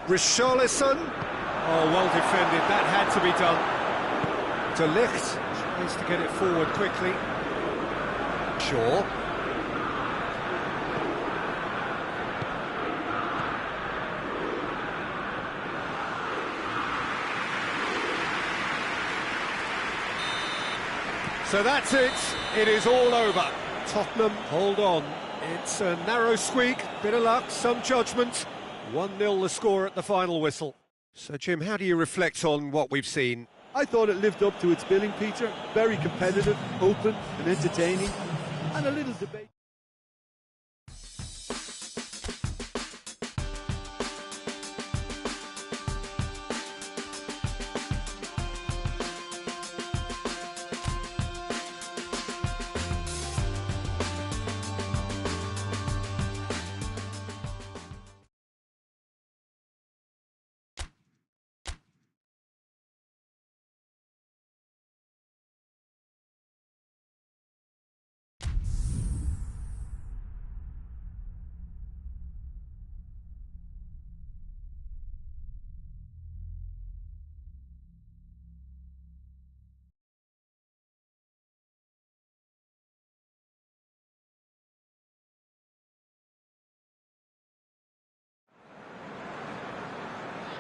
Richarlison. Oh, well defended. That had to be done. De Ligt tries to get it forward quickly. Shaw. So that's it. It is all over. Tottenham hold on. It's a narrow squeak, bit of luck, some judgment. 1-0 the score at the final whistle. So, Jim, how do you reflect on what we've seen? I thought it lived up to its billing, Peter. Very competitive, open and entertaining, and a little debate.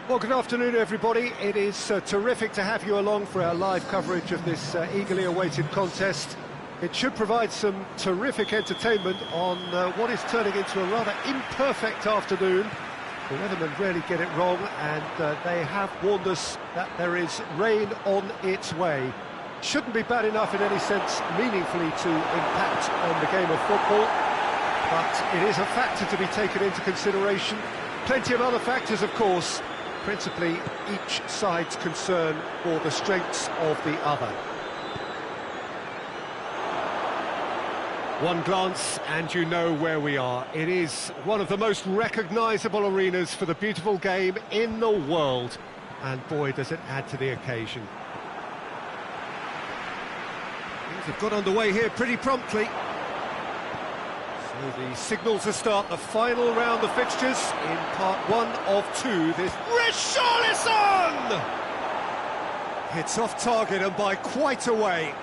Well, good afternoon, everybody. It is terrific to have you along for our live coverage of this eagerly awaited contest. It should provide some terrific entertainment on what is turning into a rather imperfect afternoon. The weathermen rarely get it wrong, and they have warned us that there is rain on its way. Shouldn't be bad enough in any sense meaningfully to impact on the game of football, but it is a factor to be taken into consideration. Plenty of other factors, of course, principally each side's concern for the strengths of the other. One glance and you know where we are. It is one of the most recognisable arenas for the beautiful game in the world, and boy does it add to the occasion. Things have got underway here pretty promptly. So the signal to start the final round of fixtures in part one of two. This Richarlison hits off target and by quite a way.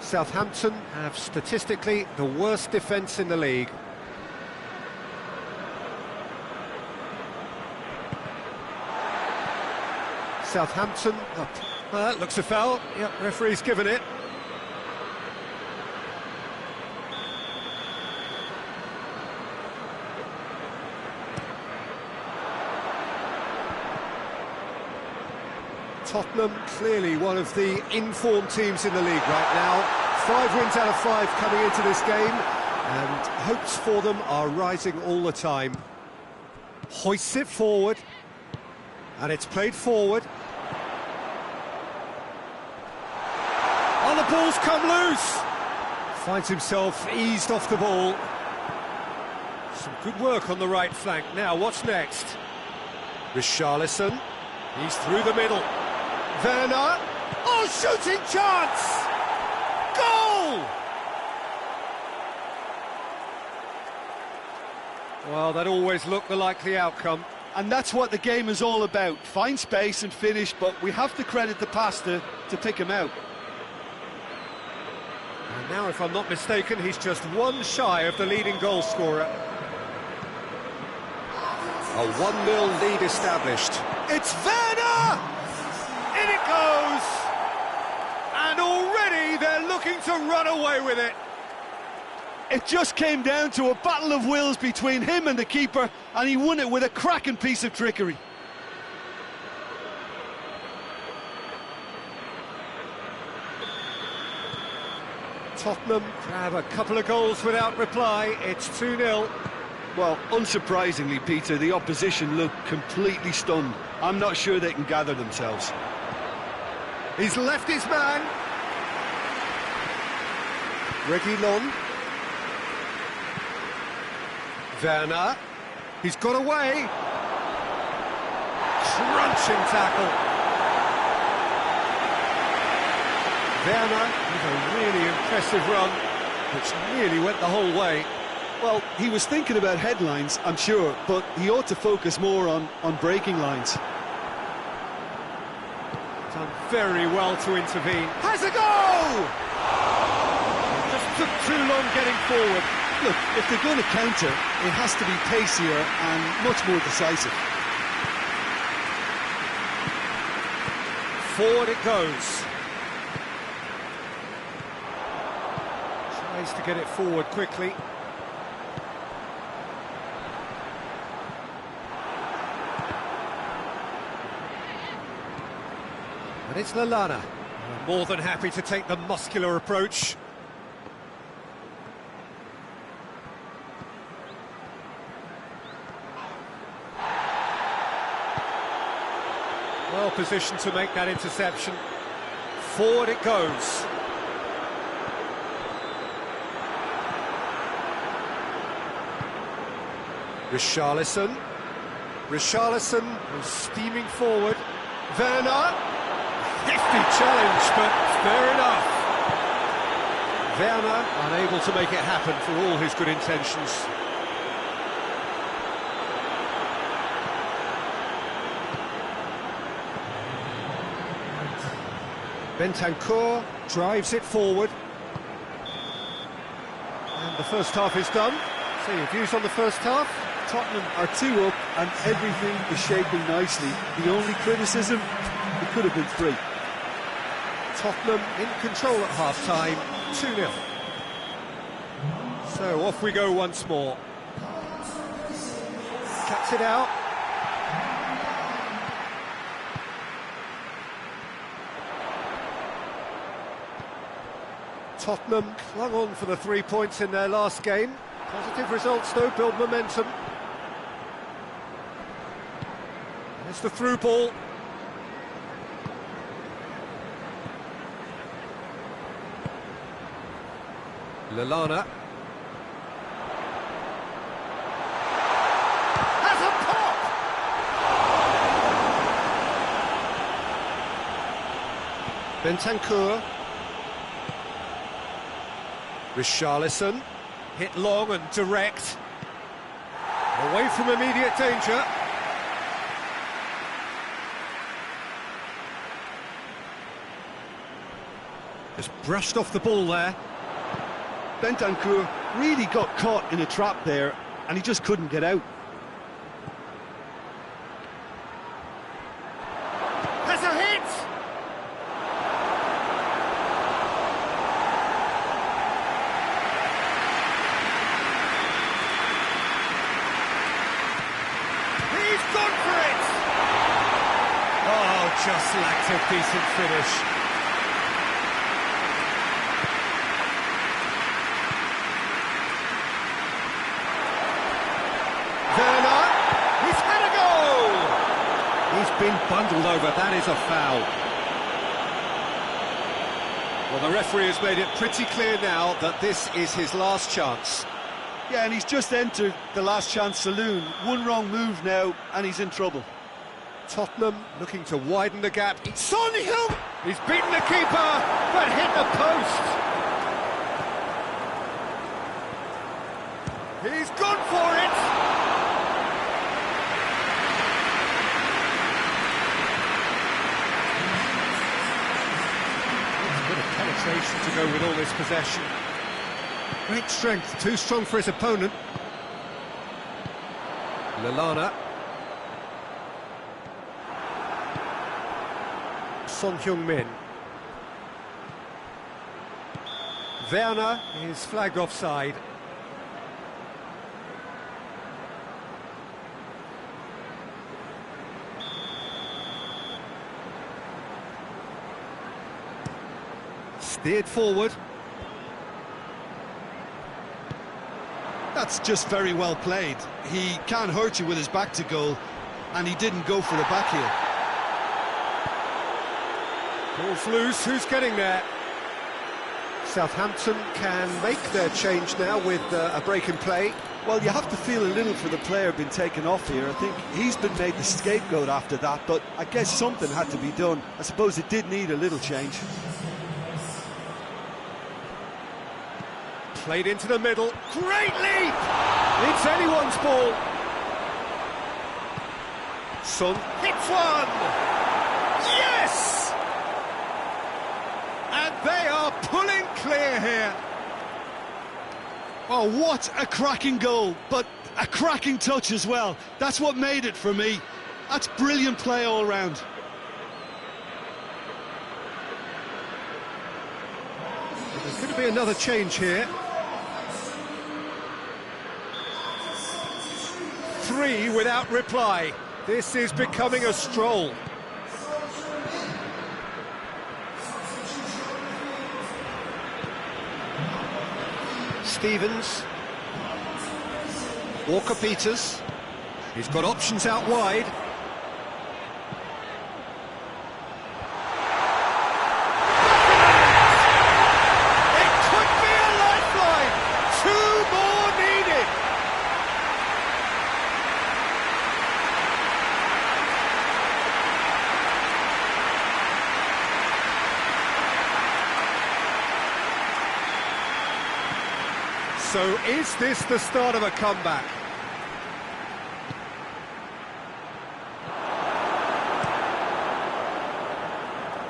Southampton have statistically the worst defence in the league. Southampton, that looks a foul. Yep, referee's given it. Tottenham, clearly one of the informed teams in the league right now. 5 wins out of 5 coming into this game, and hopes for them are rising all the time. Hoists it forward, and it's played forward. Oh, the ball's come loose! Finds himself eased off the ball. Some good work on the right flank. Now, what's next? Richarlison, he's through the middle. Werner, oh, shooting chance! Goal! Well, that always looked the likely outcome. And that's what the game is all about. Find space and finish, but we have to credit the passer to pick him out. And now, if I'm not mistaken, he's just one shy of the leading goal scorer. A 1-0 lead established. It's Werner! In it goes! And already they're looking to run away with it. It just came down to a battle of wills between him and the keeper, and he won it with a cracking piece of trickery. Tottenham have a couple of goals without reply. It's 2-0. Well, unsurprisingly, Peter, the opposition look completely stunned. I'm not sure they can gather themselves. He's left his man. Reguilon. Werner. He's got away. Crunching tackle. Werner with a really impressive run, which nearly went the whole way. Well, he was thinking about headlines, I'm sure, but he ought to focus more on breaking lines. Done very well to intervene. Has a goal! Just took too long getting forward. Look, if they're going to counter, it has to be pacier and much more decisive. Forward it goes. Tries to get it forward quickly. And it's Lallana, more than happy to take the muscular approach. Well positioned to make that interception. Forward it goes. Richarlison. Richarlison is steaming forward. Werner. Hefty challenge, but fair enough. Werner unable to make it happen for all his good intentions. Bentancur drives it forward. The first half is done. So your views on the first half? Tottenham are 2 up and everything is shaping nicely. The only criticism, it could have been 3. Tottenham in control at half-time, 2-0. So off we go once more. Cuts it out. Tottenham clung on for the 3 points in their last game. Positive results though, build momentum. It's the through ball. Lallana. Has a pop! Bentancur. Richarlison. Hit long and direct. Away from immediate danger. Just brushed off the ball there. Bentancur really got caught in a trap there and he just couldn't get out. Has a hit! He's gone for it! Oh, just lacked a decent finish. Been bundled over, that is a foul. Well, the referee has made it pretty clear now that this is his last chance. Yeah, and he's just entered the last chance saloon. One wrong move now, and he's in trouble. Tottenham looking to widen the gap. Son Heung! He's beaten the keeper, but hit the post. He's gone for it! To go with all this possession. Great strength, too strong for his opponent. Lallana. Son Heung-min. Werner is flagged offside. Steered forward. That's just very well played. He can't hurt you with his back to goal, and he didn't go for the back heel. Ball's loose, who's getting there? Southampton can make their change now with a break in play. Well, you have to feel a little for the player being taken off here. I think he's been made the scapegoat after that, but I guess something had to be done. I suppose it did need a little change. Played into the middle, great leap! It's anyone's ball. Son hits one! Yes! And they are pulling clear here. Oh, what a cracking goal, but a cracking touch as well. That's what made it for me. That's brilliant play all round. There's going to be another change here. 3 without reply. This is becoming a stroll. Stevens. Walker-Peters. He's got options out wide. It could be a lifeline. 2 more needed. So is this the start of a comeback?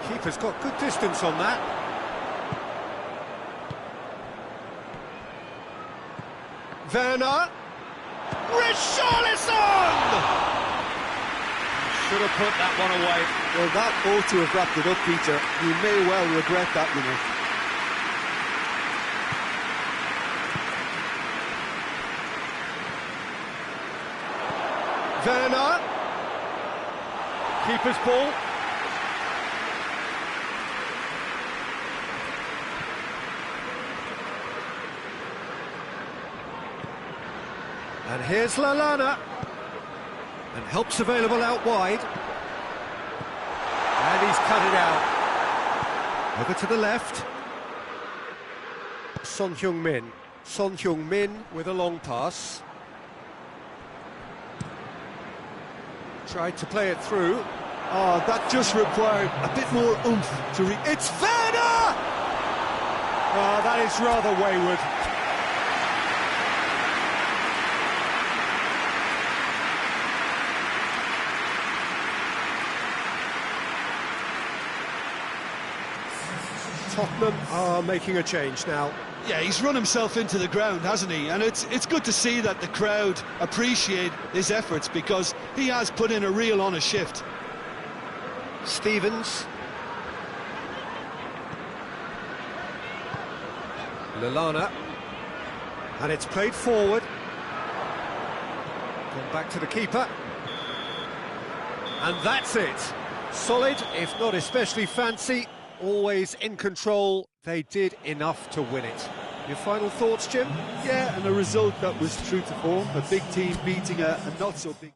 Keeper's got good distance on that. Werner. Richarlison! Should have put that one away. Well, that ought to have wrapped it up, Peter. You may well regret that, you know. Werner. Keeper's ball. And here's Lallana. And help's available out wide. And he's cut it out. Over to the left. Son Heung-min. Son Heung-min with a long pass. Tried to play it through. Oh, that just required a bit more oomph to It's Werner! Oh, that is rather wayward. Tottenham are making a change now. Yeah, he's run himself into the ground, hasn't he? And it's good to see that the crowd appreciate his efforts because he has put in a real honest shift. Stevens. Lallana. And it's played forward. Gone back to the keeper. And that's it. Solid, if not especially fancy. Always in control. They did enough to win it. Your final thoughts, Jim? Yeah, and a result that was true to form. A big team beating a not-so-big...